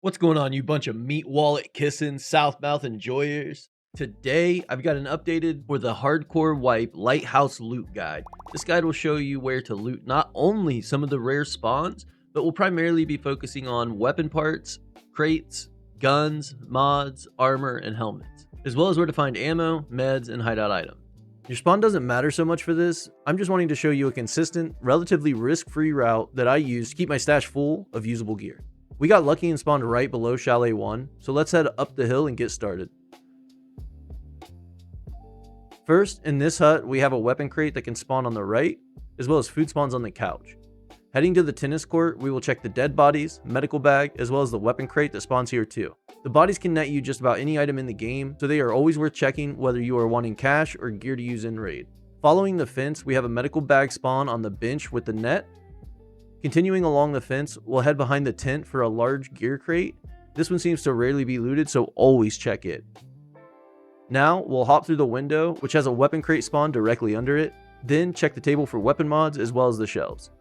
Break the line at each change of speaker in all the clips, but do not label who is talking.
What's going on, you bunch of meat wallet kissing, south mouth enjoyers? Today, I've got an updated for the hardcore wipe Lighthouse loot guide. This guide will show you where to loot not only some of the rare spawns, but will primarily be focusing on weapon parts, crates, guns, mods, armor, and helmets, as well as where to find ammo, meds, and hideout items. Your spawn doesn't matter so much for this. I'm just wanting to show you a consistent, relatively risk-free route that I use to keep my stash full of usable gear. We got lucky and spawned right below Chalet 1, so let's head up the hill and get started. First, in this hut, we have a weapon crate that can spawn on the right, as well as food spawns on the couch. Heading to the tennis court, we will check the dead bodies, medical bag, as well as the weapon crate that spawns here too. The bodies can net you just about any item in the game, so they are always worth checking whether you are wanting cash or gear to use in raid. Following the fence, we have a medical bag spawn on the bench with the net. Continuing along the fence, we'll head behind the tent for a large gear crate. This one seems to rarely be looted, so always check it. Now, we'll hop through the window, which has a weapon crate spawn directly under it, then check the table for weapon mods as well as the shelves.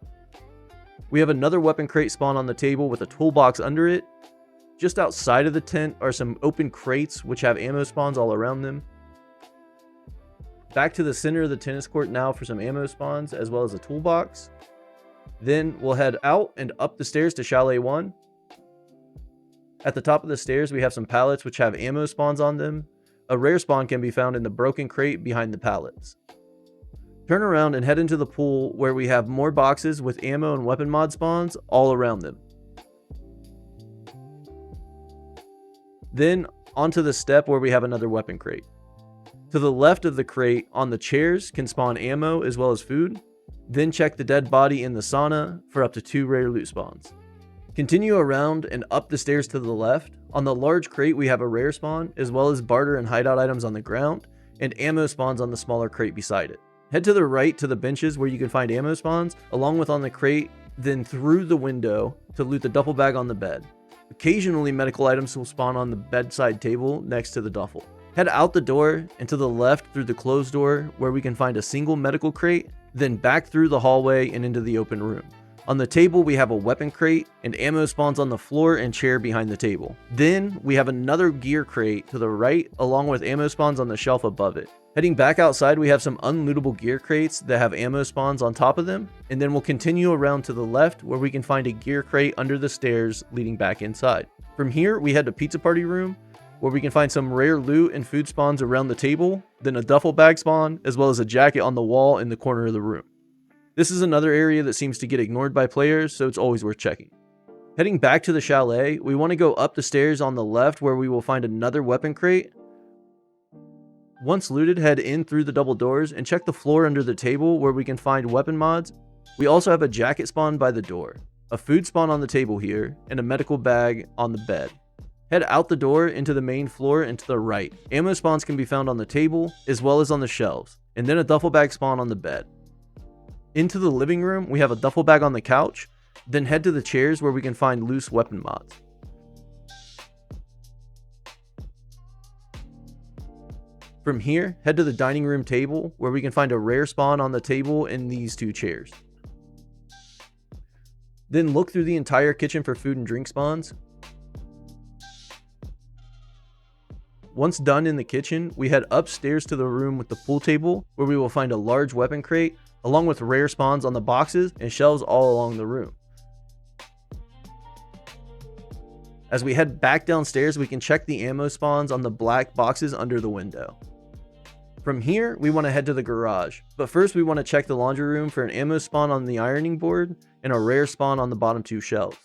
We have another weapon crate spawn on the table with a toolbox under it. Just outside of the tent are some open crates which have ammo spawns all around them. Back to the center of the tennis court now for some ammo spawns as well as a toolbox. Then we'll head out and up the stairs to Chalet 1. At the top of the stairs, we have some pallets which have ammo spawns on them. A rare spawn can be found in the broken crate behind the pallets. Turn around and head into the pool where we have more boxes with ammo and weapon mod spawns all around them. Then onto the step where we have another weapon crate. To the left of the crate on the chairs can spawn ammo as well as food. Then check the dead body in the sauna for up to 2 rare loot spawns. Continue around and up the stairs to the left. On the large crate we have a rare spawn, as well as barter and hideout items on the ground, and ammo spawns on the smaller crate beside it. Head to the right to the benches where you can find ammo spawns, along with on the crate, then through the window to loot the duffel bag on the bed. Occasionally medical items will spawn on the bedside table next to the duffel. Head out the door and to the left through the closed door where we can find a single medical crate, then back through the hallway and into the open room. On the table we have a weapon crate and ammo spawns on the floor and chair behind the table. Then we have another gear crate to the right along with ammo spawns on the shelf above it. Heading back outside we have some unlootable gear crates that have ammo spawns on top of them, and then we'll continue around to the left where we can find a gear crate under the stairs leading back inside. From here we head to pizza party room where we can find some rare loot and food spawns around the table, then a duffel bag spawn, as well as a jacket on the wall in the corner of the room. This is another area that seems to get ignored by players, so it's always worth checking. Heading back to the chalet, we want to go up the stairs on the left where we will find another weapon crate. Once looted, head in through the double doors and check the floor under the table where we can find weapon mods. We also have a jacket spawn by the door, a food spawn on the table here, and a medical bag on the bed. Head out the door into the main floor and to the right. Ammo spawns can be found on the table as well as on the shelves, and then a duffel bag spawn on the bed. Into the living room, we have a duffel bag on the couch, then head to the chairs where we can find loose weapon mods. From here, head to the dining room table where we can find a rare spawn on the table in these 2 chairs. Then look through the entire kitchen for food and drink spawns. Once done in the kitchen, we head upstairs to the room with the pool table where we will find a large weapon crate along with rare spawns on the boxes and shelves all along the room. As we head back downstairs, we can check the ammo spawns on the black boxes under the window. From here, we want to head to the garage, but first we want to check the laundry room for an ammo spawn on the ironing board and a rare spawn on the bottom 2 shelves.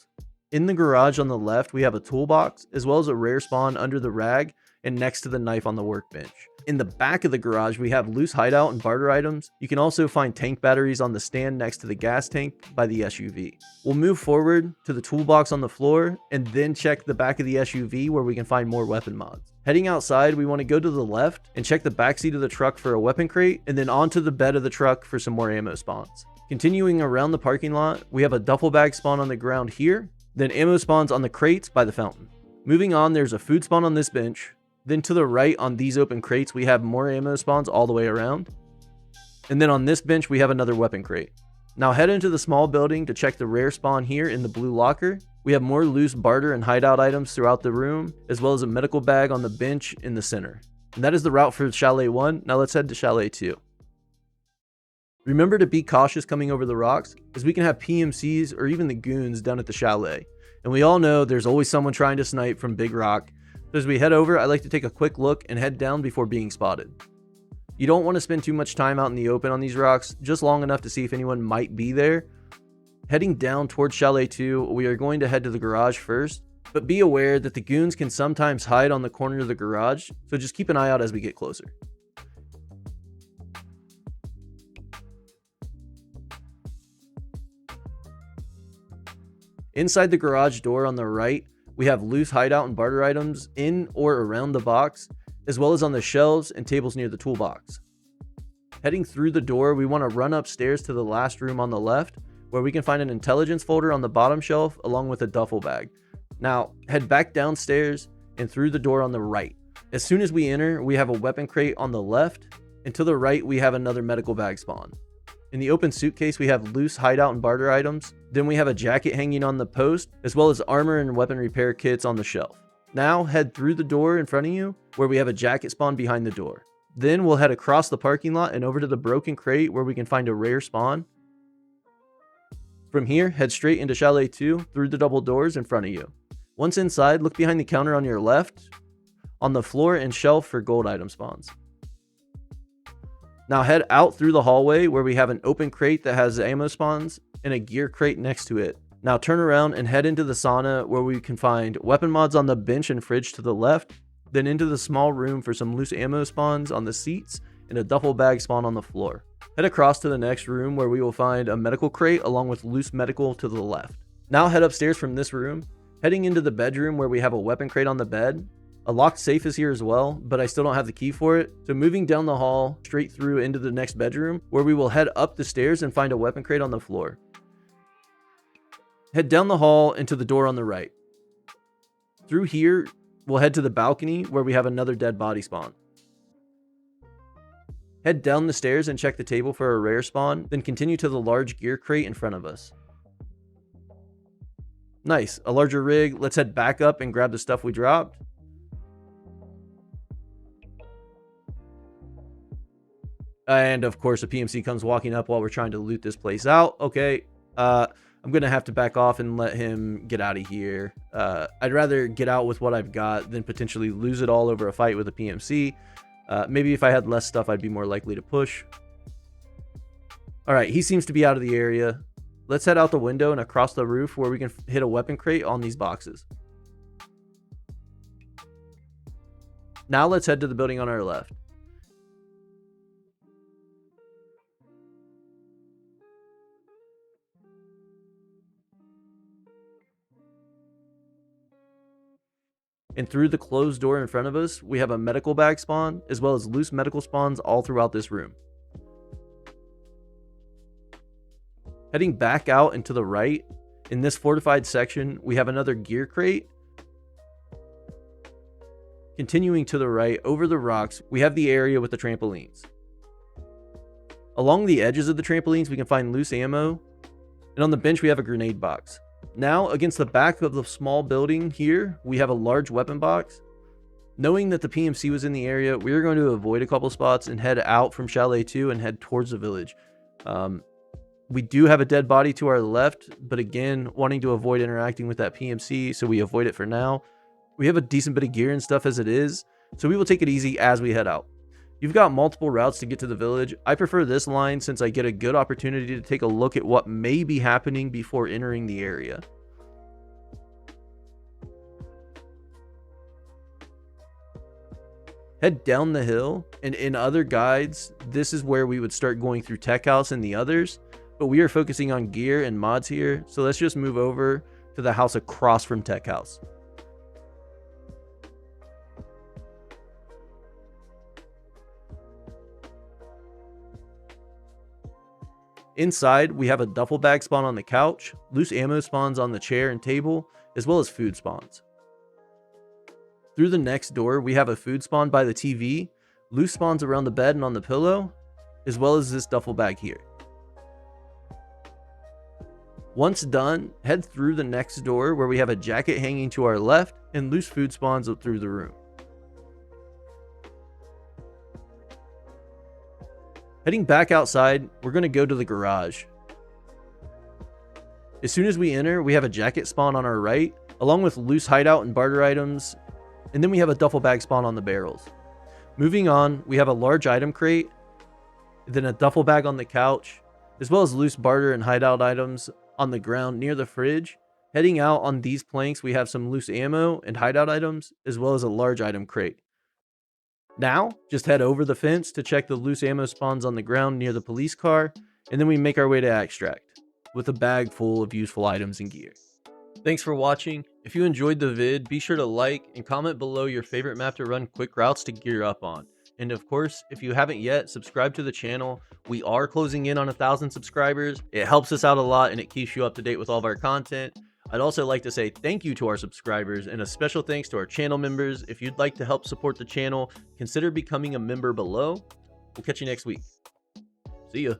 In the garage on the left, we have a toolbox as well as a rare spawn under the rag and next to the knife on the workbench. In the back of the garage, we have loose hideout and barter items. You can also find tank batteries on the stand next to the gas tank by the SUV. We'll move forward to the toolbox on the floor and then check the back of the SUV where we can find more weapon mods. Heading outside, we want to go to the left and check the backseat of the truck for a weapon crate and then onto the bed of the truck for some more ammo spawns. Continuing around the parking lot, we have a duffel bag spawn on the ground here, then ammo spawns on the crates by the fountain. Moving on, there's a food spawn on this bench. Then to the right on these open crates, we have more ammo spawns all the way around. And then on this bench, we have another weapon crate. Now head into the small building to check the rare spawn here in the blue locker. We have more loose barter and hideout items throughout the room, as well as a medical bag on the bench in the center. And that is the route for Chalet 1. Now let's head to Chalet 2. Remember to be cautious coming over the rocks, as we can have PMCs or even the goons down at the chalet. And we all know there's always someone trying to snipe from Big Rock. So as we head over, I like to take a quick look and head down before being spotted. You don't want to spend too much time out in the open on these rocks, just long enough to see if anyone might be there. Heading down towards Chalet 2, we are going to head to the garage first, but be aware that the goons can sometimes hide on the corner of the garage, so just keep an eye out as we get closer. Inside the garage door on the right, we have loose hideout and barter items in or around the box, as well as on the shelves and tables near the toolbox. Heading through the door, we want to run upstairs to the last room on the left, where we can find an intelligence folder on the bottom shelf along with a duffel bag. Now, head back downstairs and through the door on the right. As soon as we enter, we have a weapon crate on the left, and to the right, we have another medical bag spawn. In the open suitcase, we have loose hideout and barter items. Then we have a jacket hanging on the post, as well as armor and weapon repair kits on the shelf. Now head through the door in front of you, where we have a jacket spawn behind the door. Then we'll head across the parking lot and over to the broken crate, where we can find a rare spawn. From here, head straight into Chalet 2 through the double doors in front of you. Once inside, look behind the counter on your left, on the floor and shelf for gold item spawns. Now head out through the hallway, where we have an open crate that has ammo spawns and a gear crate next to it. Now turn around and head into the sauna, where we can find weapon mods on the bench and fridge to the left, then into the small room for some loose ammo spawns on the seats and a duffel bag spawn on the floor. Head across to the next room, where we will find a medical crate along with loose medical to the left. Now head upstairs from this room, heading into the bedroom, where we have a weapon crate on the bed. A locked safe is here as well, but I still don't have the key for it. So moving down the hall, straight through into the next bedroom, where we will head up the stairs and find a weapon crate on the floor. Head down the hall into the door on the right. Through here, we'll head to the balcony, where we have another dead body spawn. Head down the stairs and check the table for a rare spawn, then continue to the large gear crate in front of us. Nice, a larger rig. Let's head back up and grab the stuff we dropped. And of course, a PMC comes walking up while we're trying to loot this place out. Okay, I'm going to have to back off and let him get out of here. I'd rather get out with what I've got than potentially lose it all over a fight with a PMC. Maybe if I had less stuff, I'd be more likely to push. All right, he seems to be out of the area. Let's head out the window and across the roof, where we can hit a weapon crate on these boxes. Now let's head to the building on our left. And through the closed door in front of us, we have a medical bag spawn, as well as loose medical spawns all throughout this room. Heading back out and to the right, in this fortified section, we have another gear crate. Continuing to the right, over the rocks, we have the area with the trampolines. Along the edges of the trampolines, we can find loose ammo. And on the bench, we have a grenade box. Now, against the back of the small building here, we have a large weapon box. Knowing that the PMC was in the area, we are going to avoid a couple spots and head out from Chalet 2 and head towards the village. We do have a dead body to our left, but again, wanting to avoid interacting with that PMC, so we avoid it for now. We have a decent bit of gear and stuff as it is, so we will take it easy as we head out. You've got multiple routes to get to the village. I prefer this line since I get a good opportunity to take a look at what may be happening before entering the area. Head down the hill, and in other guides, this is where we would start going through Tech House and the others, but we are focusing on gear and mods here, so let's just move over to the house across from Tech House. Inside, we have a duffel bag spawn on the couch, loose ammo spawns on the chair and table, as well as food spawns. Through the next door, we have a food spawn by the TV, loose spawns around the bed and on the pillow, as well as this duffel bag here. Once done, head through the next door where we have a jacket hanging to our left and loose food spawns up through the room. Heading back outside, we're going to go to the garage. As soon as we enter, we have a jacket spawn on our right, along with loose hideout and barter items, and then we have a duffel bag spawn on the barrels. Moving on, we have a large item crate, then a duffel bag on the couch, as well as loose barter and hideout items on the ground near the fridge. Heading out on these planks, we have some loose ammo and hideout items, as well as a large item crate. Now, just head over the fence to check the loose ammo spawns on the ground near the police car, and then we make our way to Extract, with a bag full of useful items and gear. Thanks for watching. If you enjoyed the vid, be sure to like and comment below your favorite map to run quick routes to gear up on. And of course, if you haven't yet, subscribe to the channel. We are closing in on 1,000 subscribers. It helps us out a lot and it keeps you up to date with all of our content. I'd also like to say thank you to our subscribers and a special thanks to our channel members. If you'd like to help support the channel, consider becoming a member below. We'll catch you next week. See ya.